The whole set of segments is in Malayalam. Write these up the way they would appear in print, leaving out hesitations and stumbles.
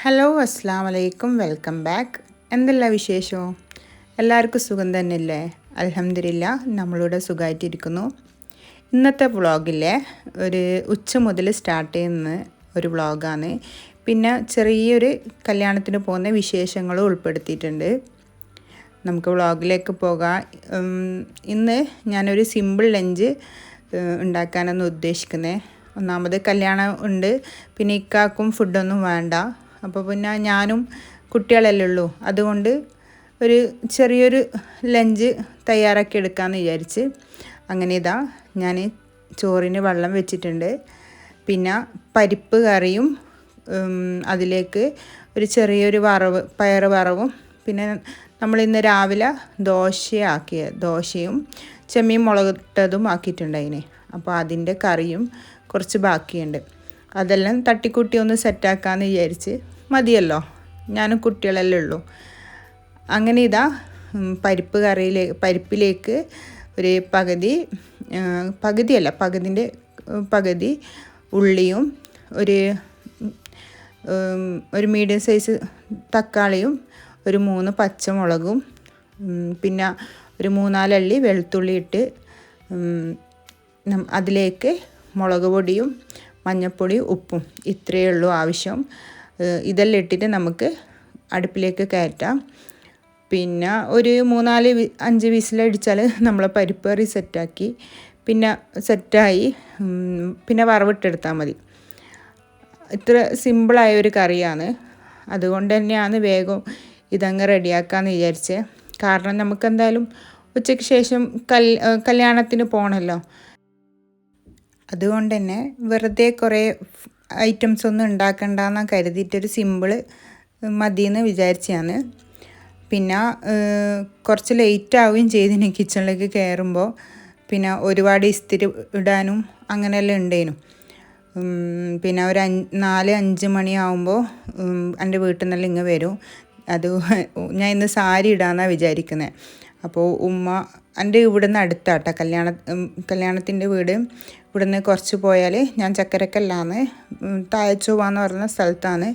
ഹലോ അസ്സാം വലൈക്കും വെൽക്കം ബാക്ക്. എന്തെല്ലാ വിശേഷവും? എല്ലാവർക്കും സുഖം തന്നെയല്ലേ? അൽഹംദുലില്ലാ നമ്മളിവിടെ സുഖമായിട്ടിരിക്കുന്നു. ഇന്നത്തെ വ്ളോഗിലെ ഒരു ഉച്ച മുതൽ സ്റ്റാർട്ട് ചെയ്യുന്ന ഒരു വ്ളോഗാണ്. പിന്നെ ചെറിയൊരു കല്യാണത്തിന് പോകുന്ന വിശേഷങ്ങളും ഉൾപ്പെടുത്തിയിട്ടുണ്ട്. നമുക്ക് വ്ളോഗിലേക്ക് പോകാം. ഇന്ന് ഞാനൊരു സിമ്പിൾ ലഞ്ച് ഉണ്ടാക്കാനാണ് ഉദ്ദേശിക്കുന്നത്. ഒന്നാമത് കല്യാണം ഉണ്ട്, പിന്നെ ഇക്കാക്കും ഫുഡൊന്നും വേണ്ട. അപ്പോൾ പിന്നെ ഞാനും കുട്ടികളല്ലേ ഉള്ളൂ, അതുകൊണ്ട് ഒരു ചെറിയൊരു ലഞ്ച് തയ്യാറാക്കി എടുക്കാമെന്ന് വിചാരിച്ച് അങ്ങനെ ഞാൻ ചോറിന് വെള്ളം വെച്ചിട്ടുണ്ട്. പിന്നെ പരിപ്പ് കറിയും അതിലേക്ക് ഒരു ചെറിയൊരു വറവ്, പയർ വറവും, പിന്നെ നമ്മളിന്ന് രാവിലെ ദോശയും ചെമ്മീൻ മുളകിട്ടതും ആക്കിയിട്ടുണ്ടായിന്. അപ്പോൾ അതിൻ്റെ കറിയും കുറച്ച് ബാക്കിയുണ്ട്. അതെല്ലാം തട്ടിക്കൂട്ടി ഒന്ന് സെറ്റാക്കാമെന്ന് വിചാരിച്ച്. മതിയല്ലോ, ഞാനും കുട്ടികളല്ലേ ഉള്ളൂ. അങ്ങനെ പരിപ്പിലേക്ക് ഒരു പകുതി ഉള്ളിയും ഒരു മീഡിയം സൈസ് തക്കാളിയും ഒരു 3 പച്ചമുളകും പിന്നെ ഒരു 3-4 അല്ലി വെളുത്തുള്ളി ഇട്ട് അതിലേക്ക് മുളക് പൊടിയും മഞ്ഞൾപ്പൊടിയും ഉപ്പും ഇത്രയേ ഉള്ളൂ ആവശ്യം. ഇതെല്ലാം ഇട്ടിട്ട് നമുക്ക് അടുപ്പിലേക്ക് കയറ്റാം. പിന്നെ ഒരു 3-4-5 വിസിലടിച്ചാൽ നമ്മളെ പരിപ്പ് കറി സെറ്റായി പിന്നെ വറവിട്ടെടുത്താൽ മതി. ഇത്ര സിമ്പിളായ ഒരു കറിയാണ്. അതുകൊണ്ട് തന്നെയാണ് വേഗം ഇതങ്ങ് റെഡിയാക്കാമെന്ന് വിചാരിച്ചത്. കാരണം നമുക്കെന്തായാലും ഉച്ചയ്ക്ക് ശേഷം കല്യാണത്തിന് പോകണമല്ലോ. അതുകൊണ്ട് തന്നെ വെറുതെ കുറേ ഐറ്റംസ് ഒന്നും ഉണ്ടാക്കണ്ടെന്ന് കരുതിയിട്ടൊരു സിമ്പിൾ മതിയെന്ന് വിചാരിച്ചാണ്. പിന്നെ കുറച്ച് ലേറ്റ് ആവുകയും ചെയ്തിന് കിച്ചണിലേക്ക് കയറുമ്പോൾ. പിന്നെ ഒരുപാട് ഇസ്തിരി ഇടാനും അങ്ങനെയെല്ലാം ഉണ്ടേനു. പിന്നെ ഒരു 4-5 മണിയാവുമ്പോൾ എൻ്റെ വീട്ടിൽ നിന്നെല്ലാം ഇങ്ങ് വരും. ഞാൻ ഇന്ന് സാരി ഇടാമെന്നാണ് വിചാരിക്കുന്നത്. അപ്പോൾ എൻ്റെ ഇവിടുന്ന് അടുത്താട്ടോ കല്യാണത്തിൻ്റെ വീട്. ഇവിടുന്ന് കുറച്ച് പോയാൽ ഞാൻ ചക്കരക്കല്ലാണ്, താഴച്ചൊവ്വ എന്ന് പറയുന്ന സ്ഥലത്താണ്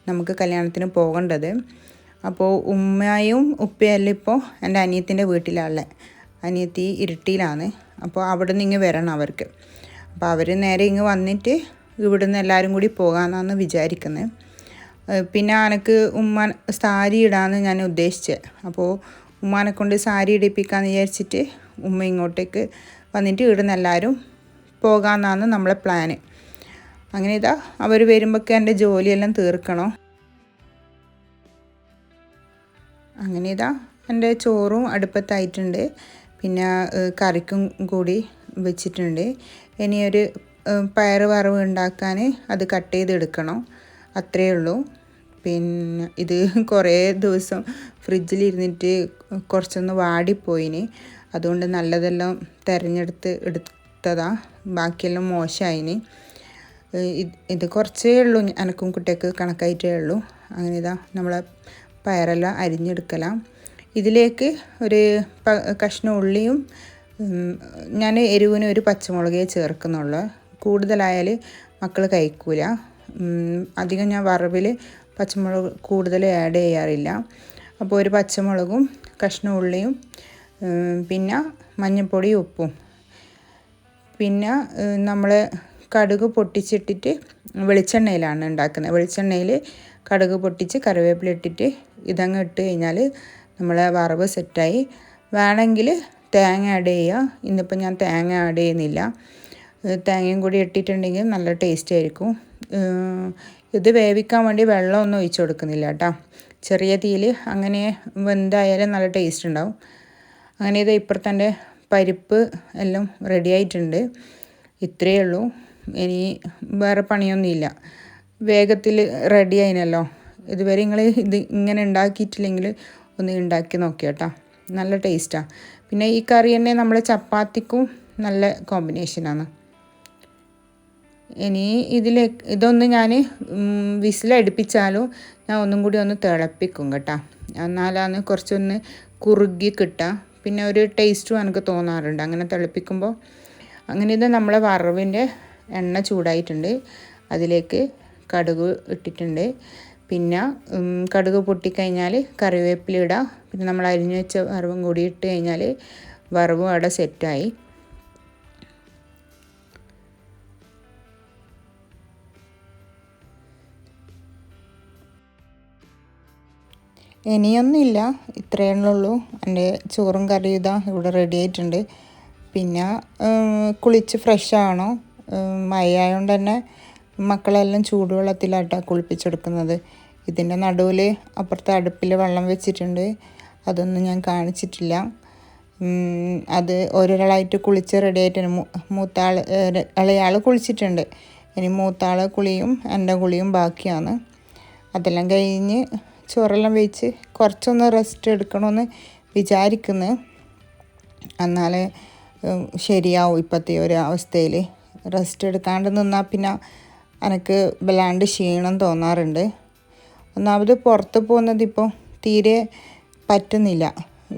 നമുക്ക് കല്യാണത്തിന് പോകേണ്ടത്. അപ്പോൾ ഉമ്മയും ഉപ്പയെല്ലാം ഇപ്പോൾ എൻ്റെ അനിയത്തിൻ്റെ വീട്ടിലാണ്. അനിയത്തി ഇരിട്ടിയിലാണ്. അപ്പോൾ അവിടെ നിന്ന് ഇങ്ങ് വരണം അവർക്ക്. അപ്പോൾ അവർ നേരെ ഇങ്ങ് വന്നിട്ട് ഇവിടുന്ന് എല്ലാവരും കൂടി പോകാമെന്നാണ് വിചാരിക്കുന്നത്. പിന്നെ എനിക്ക് സാരി ഇടാമെന്ന് ഞാൻ ഉദ്ദേശിച്ചത്. അപ്പോൾ ഉമ്മാനെ കൊണ്ട് സാരി ഇടിപ്പിക്കാമെന്ന് വിചാരിച്ചിട്ട് ഉമ്മ ഇങ്ങോട്ടേക്ക് വന്നിട്ട് ഇവിടുന്ന് എല്ലാവരും പോകാമെന്നാണ് നമ്മളെ പ്ലാന്. അങ്ങനെ അവർ വരുമ്പോഴൊക്കെ എൻ്റെ ജോലിയെല്ലാം തീർക്കണം. അങ്ങനെ എൻ്റെ ചോറും അടുപ്പത്തായിട്ടുണ്ട്. പിന്നെ കറിക്കും കൂടി വെച്ചിട്ടുണ്ട്. ഇനിയൊരു പയർ വറവ് ഉണ്ടാക്കാൻ അത് കട്ട് ചെയ്തെടുക്കണം, അത്രയേ ഉള്ളൂ. പിന്നെ ഇത് കുറേ ദിവസം ഫ്രിഡ്ജിലിരുന്നിട്ട് കുറച്ചൊന്ന് വാടിപ്പോയിന്. അതുകൊണ്ട് നല്ലതെല്ലാം തിരഞ്ഞെടുത്ത് എടുത്തതാണ്, ബാക്കിയെല്ലാം മോശമായിന്. ഇത് കുറച്ചേ ഉള്ളൂ, എനിക്കും കുട്ടികൾക്ക് കണക്കായിട്ടേ ഉള്ളൂ. അങ്ങനെ നമ്മളെ പയറെല്ലാം അരിഞ്ഞെടുக்கலாம். ഇതിലേക്ക് ഒരു കഷ്ണം ഉള്ളിയും, ഞാൻ എരിവിന് ഒരു പച്ചമുളകേ ചേർക്കുന്നുള്ളൂ. കൂടുതലായാൽ മക്കൾ കഴിക്കൂല. അധികം ഞാൻ വറവിൽ പച്ചമുളക് കൂടുതൽ ആഡ് ചെയ്യാറില്ല. അപ്പോൾ ഒരു പച്ചമുളകും കഷ്ണം ഉള്ളിയും, പിന്നെ മഞ്ഞൾപ്പൊടിയും ഉപ്പും, പിന്നെ നമ്മൾ കടുക് പൊട്ടിച്ചിട്ടിട്ട് വെളിച്ചെണ്ണയിലാണ് ഉണ്ടാക്കുന്നത്. വെളിച്ചെണ്ണയിൽ കടുക് പൊട്ടിച്ച് കറിവേപ്പില ഇട്ടിട്ട് ഇതങ്ങ് ഇട്ട് കഴിഞ്ഞാൽ നമ്മളെ വറവ് സെറ്റായി. വേണമെങ്കിൽ തേങ്ങ ആഡ് ചെയ്യുക. ഇന്നിപ്പോൾ ഞാൻ തേങ്ങ ആഡ് ചെയ്യുന്നില്ല. തേങ്ങയും കൂടി ഇട്ടിട്ടുണ്ടെങ്കിൽ നല്ല ടേസ്റ്റ് ആയിരിക്കും. ഇത് വേവിക്കാൻ വേണ്ടി വെള്ളമൊന്നും ഒഴിച്ച് കൊടുക്കുന്നില്ല കേട്ടോ. ചെറിയ തീയിൽ അങ്ങനെ വെന്തായാലും നല്ല ടേസ്റ്റ് ഉണ്ടാവും. അങ്ങനെ ഇപ്പുറത്തെ പരിപ്പ് എല്ലാം റെഡി ആയിട്ടുണ്ട്. ഇത്രയേ ഉള്ളൂ, ഇനി വേറെ പണിയൊന്നുമില്ല. വേഗത്തിൽ റെഡി ആയിനല്ലോ. ഇതുവരെ നിങ്ങൾ ഇങ്ങനെ ഉണ്ടാക്കിയിട്ടില്ലെങ്കിൽ ഒന്ന് ഉണ്ടാക്കി നോക്കി കേട്ടോ, നല്ല ടേസ്റ്റാണ്. പിന്നെ ഈ കറി തന്നെ നമ്മളെ ചപ്പാത്തിക്കും നല്ല കോമ്പിനേഷനാണ്. ഇനി ഇതൊന്ന് ഞാൻ വിസിലടുപ്പിച്ചാലും ഞാൻ ഒന്നും കൂടി ഒന്ന് തിളപ്പിക്കും കേട്ടോ. എന്നാലാണ് കുറച്ചൊന്ന് കുറുകി കിട്ടുക. പിന്നെ ഒരു ടേസ്റ്റും എനിക്ക് തോന്നാറുണ്ട് അങ്ങനെ തിളപ്പിക്കുമ്പോൾ. അങ്ങനെ നമ്മളെ വറവിൻ്റെ എണ്ണ ചൂടായിട്ടുണ്ട്. അതിലേക്ക് കടുക് ഇട്ടിട്ടുണ്ട്. പിന്നെ കടുക് പൊട്ടിക്കഴിഞ്ഞാൽ കറിവേപ്പില ഇടുക. പിന്നെ നമ്മൾ അരിഞ്ഞു വെച്ച വറവും കൂടി ഇട്ട് കഴിഞ്ഞാൽ വറവും അവിടെ സെറ്റായി. ഇനിയൊന്നുമില്ല, ഇത്രയേ ഉള്ളൂ. എൻ്റെ ചോറും കറിയും ഇതാ ഇവിടെ റെഡി ആയിട്ടുണ്ട്. പിന്നെ കുളിച്ച് ഫ്രഷ് ആവണം. മഴ ആയതുകൊണ്ട് തന്നെ മക്കളെല്ലാം ചൂടുവെള്ളത്തിലാട്ടാണ് കുളിപ്പിച്ചെടുക്കുന്നത്. ഇതിൻ്റെ നടുവിൽ അപ്പുറത്തെ അടുപ്പിൽ വെള്ളം വെച്ചിട്ടുണ്ട്, അതൊന്നും ഞാൻ കാണിച്ചിട്ടില്ല. അത് ഓരോരാളായിട്ട് കുളിച്ച് റെഡി ആയിട്ടുണ്ട്. മൂത്താൾ ഇളയാൾ കുളിച്ചിട്ടുണ്ട്. ഇനി മൂത്താൾ കുളിയും എൻ്റെ കുളിയും ബാക്കിയാണ്. അതെല്ലാം കഴിഞ്ഞ് ചോറെല്ലാം വെച്ച് കുറച്ചൊന്ന് റെസ്റ്റ് എടുക്കണമെന്ന് വിചാരിക്കുന്നു. എന്നാലേ ശരിയാവും. ഇപ്പോഴത്തെ ഒരു അവസ്ഥയിൽ റെസ്റ്റ് എടുക്കാണ്ട് നിന്നാൽ പിന്നെ എനിക്ക് വല്ലാണ്ട് ക്ഷീണം തോന്നാറുണ്ട്. ഒന്നാമത് പുറത്ത് പോകുന്നത് ഇപ്പോൾ തീരെ പറ്റുന്നില്ല.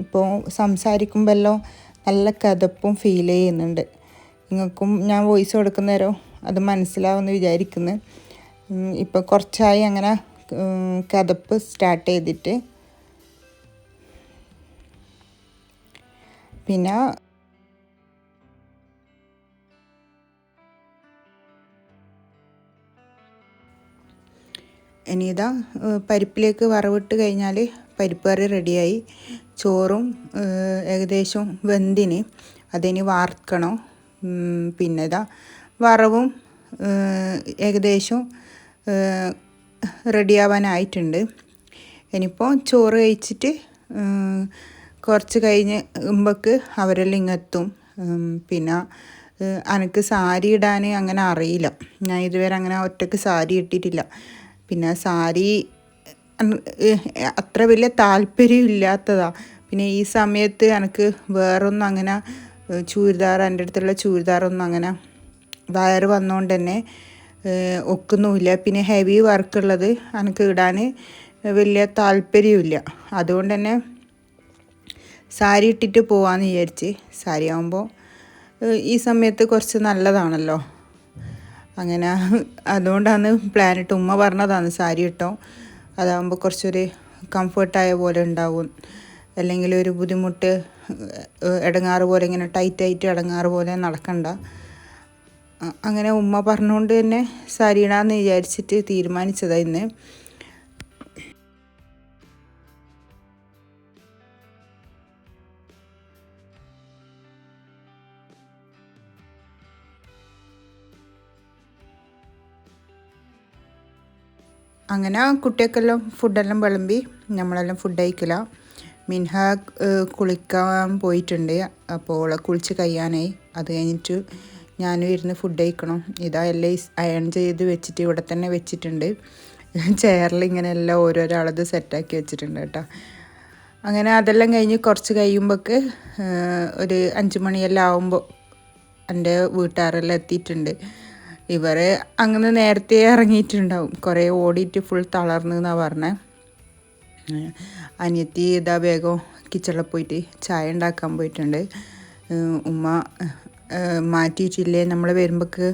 ഇപ്പോൾ സംസാരിക്കുമ്പോഴെല്ലാം നല്ല കിതപ്പും ഫീൽ ചെയ്യുന്നുണ്ട്. നിങ്ങൾക്കും ഞാൻ വോയിസ് കൊടുക്കുന്നേരം അത് മനസ്സിലാവുമെന്ന് വിചാരിക്കുന്നു. ഇപ്പോൾ കുറച്ചായി അങ്ങനെ കിതപ്പ് സ്റ്റാർട്ട് ചെയ്തിട്ട്. പിന്നെ ഇനിയിതാ പരിപ്പിലേക്ക് വറവിട്ട് കഴിഞ്ഞാൽ പരിപ്പ് കറി റെഡിയായി. ചോറും ഏകദേശം വെന്തിന്, അതിന് വാർക്കണം. പിന്നെ ഇതാ വറവും ഏകദേശം റെഡിയാവാനായിട്ടുണ്ട്. ഇനിയിപ്പോൾ ചോറ് കഴിച്ചിട്ട് കുറച്ച് കഴിയുമ്പോഴേക്ക് അവരെല്ലാം ഇങ്ങെത്തും. പിന്നെ എനിക്ക് സാരി ഇടാൻ അങ്ങനെ അറിയില്ല. ഞാൻ ഇതുവരെ അങ്ങനെ ഒറ്റയ്ക്ക് സാരി ഇട്ടിട്ടില്ല. പിന്നെ സാരി അത്ര വലിയ താല്പര്യം ഇല്ലാത്തതാണ്. പിന്നെ ഈ സമയത്ത് എനിക്ക് വേറൊന്നും അങ്ങനെ ചൂരിദാർ, എൻ്റെ അടുത്തുള്ള ചൂരിദാറൊന്നും അങ്ങനെ വയറ് വന്നുകൊണ്ട് തന്നെ ഒക്കുന്നുമില്ല. പിന്നെ ഹെവി വർക്കുള്ളത് എനിക്ക് ഇടാൻ വലിയ താല്പര്യമില്ല. അതുകൊണ്ട് തന്നെ സാരി ഇട്ടിട്ട് പോകാമെന്ന് വിചാരിച്ച്. സാരി ആകുമ്പോൾ ഈ സമയത്ത് കുറച്ച് നല്ലതാണല്ലോ. അങ്ങനെ അതുകൊണ്ടാണ് പ്ലാനിട്ട്. ഉമ്മ പറഞ്ഞതാണ് സാരി ഇട്ടോ, അതാകുമ്പോൾ കുറച്ചൊരു കംഫർട്ടായ പോലെ ഉണ്ടാവും. അല്ലെങ്കിൽ ഒരു ബുദ്ധിമുട്ട് ഇടങ്ങാറ് പോലെ ഇങ്ങനെ ടൈറ്റായിട്ട് ഇടങ്ങാറ് പോലെ നടക്കണ്ട. അങ്ങനെ ഉമ്മ പറഞ്ഞുകൊണ്ട് തന്നെ സാരി ഇടാമെന്ന് വിചാരിച്ചിട്ട് തീരുമാനിച്ചതാണ് ഇന്ന്. അങ്ങനെ കുട്ടികൾക്കെല്ലാം ഫുഡെല്ലാം വിളമ്പി നമ്മളെല്ലാം ഫുഡ് കഴിക്കില്ല. മിൻഹ കുളിക്കാൻ പോയിട്ടുണ്ട്. അപ്പോൾ അവളെ കുളിച്ച് കഴിയാനായി. അത് കഴിഞ്ഞിട്ട് ഞാനും ഇരുന്ന് ഫുഡ് കഴിക്കണം. ഇതാ എല്ലാം അയൺ ചെയ്ത് വെച്ചിട്ട് ഇവിടെ തന്നെ വെച്ചിട്ടുണ്ട്. ചെയറിൽ ഇങ്ങനെ എല്ലാം ഓരോരാളത് സെറ്റാക്കി വെച്ചിട്ടുണ്ട് കേട്ടോ. അങ്ങനെ അതെല്ലാം കഴിഞ്ഞ് കുറച്ച് കഴിയുമ്പോഴേക്ക് ഒരു 5 മണിയെല്ലാം ആകുമ്പോൾ എൻ്റെ വീട്ടുകാരെല്ലാം എത്തിയിട്ടുണ്ട്. ഇവർ അങ്ങനെ നേരത്തെ ഇറങ്ങിയിട്ടുണ്ടാവും. കുറേ ഓടിയിട്ട് ഫുൾ തളർന്നു എന്നാണ് പറഞ്ഞത്. അനിയത്തി ഇതാ വേഗം കിച്ചണിൽ പോയിട്ട് ചായ ഉണ്ടാക്കാൻ പോയിട്ടുണ്ട്. ഉമ്മ മാറ്റിയിട്ടില്ലേ, നമ്മൾ വരുമ്പോഴേക്ക്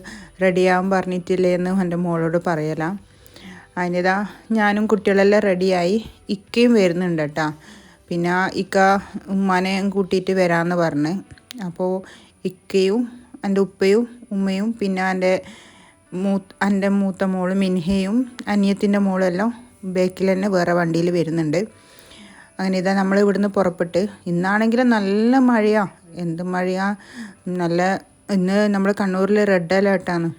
റെഡിയാകാൻ പറഞ്ഞിട്ടില്ലേ എന്ന് എൻ്റെ മോളോട് പറയലാം. അതിനിതാ ഞാനും കുട്ടികളെല്ലാം റെഡിയായി. ഇക്കയും വരുന്നുണ്ട് കേട്ടോ. പിന്നെ ഇക്ക ഉമ്മാനെ കൂട്ടിയിട്ട് വരാമെന്ന് പറഞ്ഞ്. അപ്പോൾ ഇക്കയും എൻ്റെ ഉപ്പയും ഉമ്മയും പിന്നെ എൻ്റെ മൂത്ത മോള് മിൻഹയും അനിയത്തിൻ്റെ മോളെല്ലാം ബാക്കിൽ തന്നെ വേറെ വണ്ടിയിൽ വരുന്നുണ്ട്. അങ്ങനെ ഇതാ നമ്മൾ ഇവിടുന്ന് പുറപ്പെട്ട്. ഇന്നാണെങ്കിലും നല്ല മഴയാണ്. എന്ത് മഴയാണ്! ഇന്ന് നമ്മൾ കണ്ണൂരിൽ റെഡ് അലേർട്ടാണ്.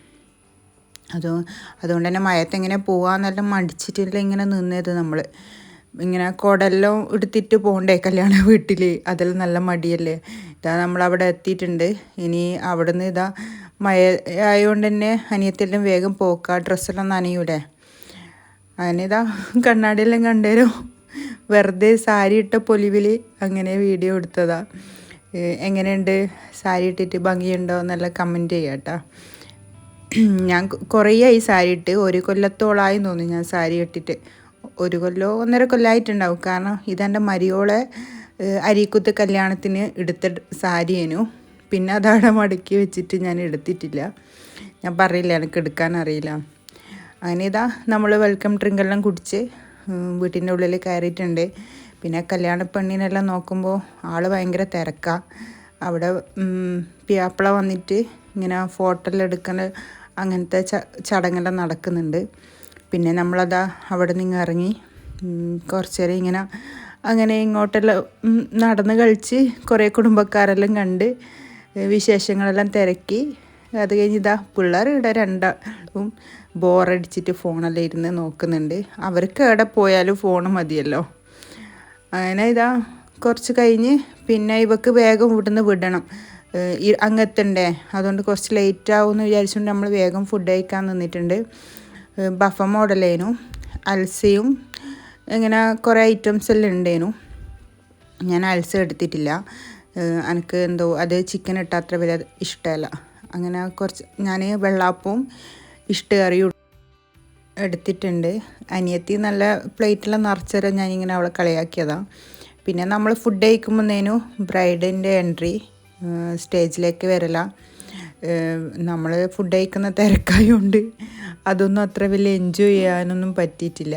അതുകൊണ്ട് തന്നെ മഴയത്ത് എങ്ങനെ പോകാമെന്നെല്ലാം മടിച്ചിട്ടില്ല ഇങ്ങനെ നിന്നത്. നമ്മൾ ഇങ്ങനെ കുടയെല്ലാം എടുത്തിട്ട് പോകണ്ടേ കല്യാണ വീട്ടിൽ, അതെല്ലാം നല്ല മടിയല്ലേ. ഇതാ നമ്മളവിടെ എത്തിയിട്ടുണ്ട്. ഇനി അവിടെ നിന്ന് ഇതാ മഴ ആയതുകൊണ്ട് തന്നെ അനിയത്തെല്ലാം വേഗം പോക്കുക, ഡ്രസ്സെല്ലാം നനയൂലേ. അങ്ങനെ ഇതാ കണ്ണാടിയെല്ലാം കണ്ടേരും വെറുതെ സാരി ഇട്ട പൊലിവിൽ അങ്ങനെ വീഡിയോ എടുത്തതാണ്. എങ്ങനെയുണ്ട് സാരി ഇട്ടിട്ട്, ഭംഗിയുണ്ടോ എന്നെല്ലാം കമൻറ്റ് ചെയ്യാം കേട്ടോ. ഞാൻ കുറേയായി സാരി ഇട്ട്, 1 കൊല്ലത്തോളമായി തോന്നുന്നു ഞാൻ സാരി ഇട്ടിട്ട്. 1 കൊല്ലോ 1.5 കൊല്ലമായിട്ടുണ്ടാവും. കാരണം ഇതെൻ്റെ മരിയോളെ അരീക്കുത്ത് കല്യാണത്തിന് എടുത്ത സാരിയേനു. പിന്നെ അതവിടെ മടക്കി വെച്ചിട്ട് ഞാൻ എടുത്തിട്ടില്ല. ഞാൻ പറയില്ല എനിക്ക് എടുക്കാൻ അറിയില്ല. അങ്ങനെ ഇതാ നമ്മൾ വെൽക്കം ഡ്രിങ്ക് എല്ലാം കുടിച്ച് വീട്ടിൻ്റെ ഉള്ളിൽ കയറിയിട്ടുണ്ട്. പിന്നെ കല്യാണ പെണ്ണിനെല്ലാം നോക്കുമ്പോൾ ആൾ ഭയങ്കര തിരക്കാണ്. അവിടെ പിയാപ്പിള വന്നിട്ട് ഇങ്ങനെ ഫോട്ടോ എടുക്കൽ അങ്ങനത്തെ ചടങ്ങെല്ലാം നടക്കുന്നുണ്ട്. പിന്നെ നമ്മളതാ അവിടെ നിന്ന് ഇറങ്ങി കുറച്ച് നേരം ഇങ്ങനെ അങ്ങനെ ഇങ്ങോട്ടെല്ലാം നടന്ന് കളിച്ച് കുറേ കുടുംബക്കാരെല്ലാം കണ്ട് വിശേഷങ്ങളെല്ലാം തിരക്കി. അത് കഴിഞ്ഞ് ഇതാ പിള്ളേർ ഇവിടെ രണ്ടാളും ബോറടിച്ചിട്ട് ഫോണെല്ലാം ഇരുന്ന് നോക്കുന്നുണ്ട്. അവർക്ക് എവിടെ പോയാലും ഫോൺ മതിയല്ലോ. അങ്ങനെ ഇതാ കുറച്ച് കഴിഞ്ഞ് പിന്നെ ഇവക്ക് വേഗം ഇവിടുന്ന് വിടണം, അങ്ങെത്തണ്ടേ. അതുകൊണ്ട് കുറച്ച് ലേറ്റ് ആവുമെന്ന് വിചാരിച്ചുകൊണ്ട് നമ്മൾ വേഗം ഫുഡ് കഴിക്കാൻ നിന്നിട്ടുണ്ട്. ബഫ മോഡലേനു, അൽസയും ഇങ്ങനെ കുറേ ഐറ്റംസ് എല്ലാം ഉണ്ടേനു. ഞാൻ അൽസ എടുത്തിട്ടില്ല, എനിക്ക് എന്തോ അത് ചിക്കൻ ഇട്ട അത്ര വലിയ ഇഷ്ടമല്ല. അങ്ങനെ കുറച്ച് ഞാൻ വെള്ളാപ്പവും ഇഷ്ടകറിയും എടുത്തിട്ടുണ്ട്. അനിയത്തി നല്ല പ്ലേറ്റെല്ലാം നിറച്ചേരം ഞാനിങ്ങനെ അവളെ കളിയാക്കിയതാണ്. പിന്നെ നമ്മൾ ഫുഡ് കഴിക്കുമ്പോഴേനു ബ്രൈഡിൻ്റെ എൻട്രി സ്റ്റേജിലേക്ക് വരില്ല. നമ്മൾ ഫുഡ് കഴിക്കുന്ന തിരക്കായതുകൊണ്ട് അതൊന്നും അത്ര വലിയ എൻജോയ് ചെയ്യാനൊന്നും പറ്റിയിട്ടില്ല.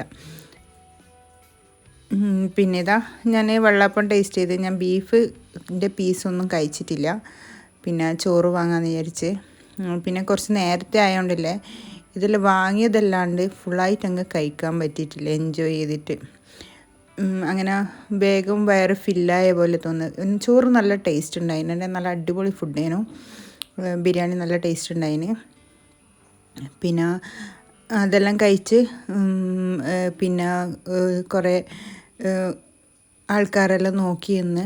പിന്നെ ഇതാ ഞാൻ വെള്ളപ്പം ടേസ്റ്റ് ചെയ്ത്, ഞാൻ ബീഫിൻ്റെ പീസൊന്നും കഴിച്ചിട്ടില്ല. പിന്നെ ചോറ് വാങ്ങാമെന്ന് വിചാരിച്ച്. പിന്നെ കുറച്ച് നേരത്തെ ആയതുകൊണ്ടല്ലേ ഇതിൽ വാങ്ങിയതല്ലാണ്ട് ഫുള്ളായിട്ട് അങ്ങ് കഴിക്കാൻ പറ്റിയിട്ടില്ല എൻജോയ് ചെയ്തിട്ട്. അങ്ങനെ വേഗം വയറ് ഫില്ലായ പോലെ തോന്നുന്നു. ചോറ് നല്ല ടേസ്റ്റ് ഉണ്ടായിന്, നല്ല അടിപൊളി ഫുഡേനു. ബിരിയാണി നല്ല ടേസ്റ്റ് ഉണ്ടായിന്. പിന്നെ അതെല്ലാം കഴിച്ച് പിന്നെ കുറേ ആൾക്കാരെല്ലാം നോക്കിയെന്ന്.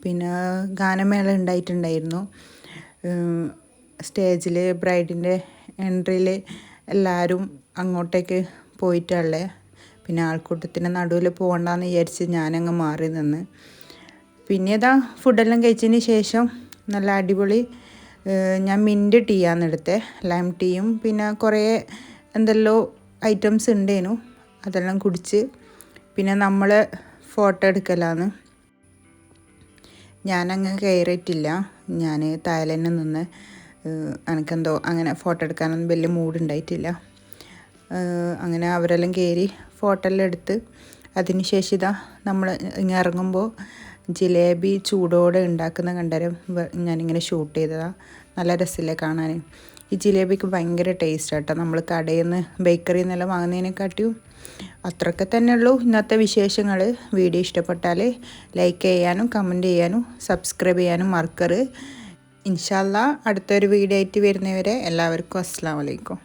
പിന്നെ ഗാനമേള ഉണ്ടായിട്ടുണ്ടായിരുന്നു സ്റ്റേജിൽ. ബ്രൈഡിൻ്റെ എൻട്രിയിൽ എല്ലാവരും അങ്ങോട്ടേക്ക് പോയിട്ടുള്ളേ. പിന്നെ ആൾക്കൂട്ടത്തിൻ്റെ നടുവിൽ പോകണ്ടെന്ന് വിചാരിച്ച് ഞാനങ്ങ് മാറി നിന്ന്. പിന്നെ ഇതാ ഫുഡെല്ലാം കഴിച്ചതിന് ശേഷം നല്ല അടിപൊളി ഞാൻ മിൻറ്റ് ടീ ആണ് എടുത്തത്, ലൈം ടീയും പിന്നെ കുറേ എന്തെല്ലോ ഐറ്റംസ് ഉണ്ടേനു, അതെല്ലാം കുടിച്ച്. പിന്നെ നമ്മൾ ഫോട്ടോ എടുക്കലാണ്. ഞാനങ്ങ് കയറിയിട്ടില്ല, ഞാൻ താഴെ തന്നെ നിന്ന്. എനിക്കെന്തോ അങ്ങനെ ഫോട്ടോ എടുക്കാനൊന്നും വലിയ മൂഡുണ്ടായിട്ടില്ല. അങ്ങനെ അവരെല്ലാം കയറി ഫോട്ടോ എല്ലാം എടുത്ത് അതിന് ശേഷം ഇതാ നമ്മൾ ഇങ്ങനെ ഇറങ്ങുമ്പോൾ ജിലേബി ചൂടോടെ ഉണ്ടാക്കുന്ന കണ്ടരം ഞാനിങ്ങനെ ഷൂട്ട് ചെയ്തതാണ്. നല്ല രസമില്ലേ കാണാൻ. ഈ ജിലേബിക്ക് ഭയങ്കര ടേസ്റ്റ് ആട്ടോ, നമ്മൾ കടയിൽ നിന്ന് ബേക്കറിയിൽ നിന്നെല്ലാം വാങ്ങുന്നതിനെക്കാട്ടിയും. അത്രയൊക്കെ തന്നെ ഉള്ളൂ ഇന്നത്തെ വിശേഷങ്ങൾ. വീഡിയോ ഇഷ്ടപ്പെട്ടാൽ ലൈക്ക് ചെയ്യാനും കമൻറ്റ് ചെയ്യാനും സബ്സ്ക്രൈബ് ചെയ്യാനും മറക്കരുത്. ഇൻഷാ അല്ലാഹ് അടുത്തൊരു വീഡിയോ ആയിട്ട് വരുന്നവരെ എല്ലാവർക്കും അസ്സലാമു അലൈക്കും.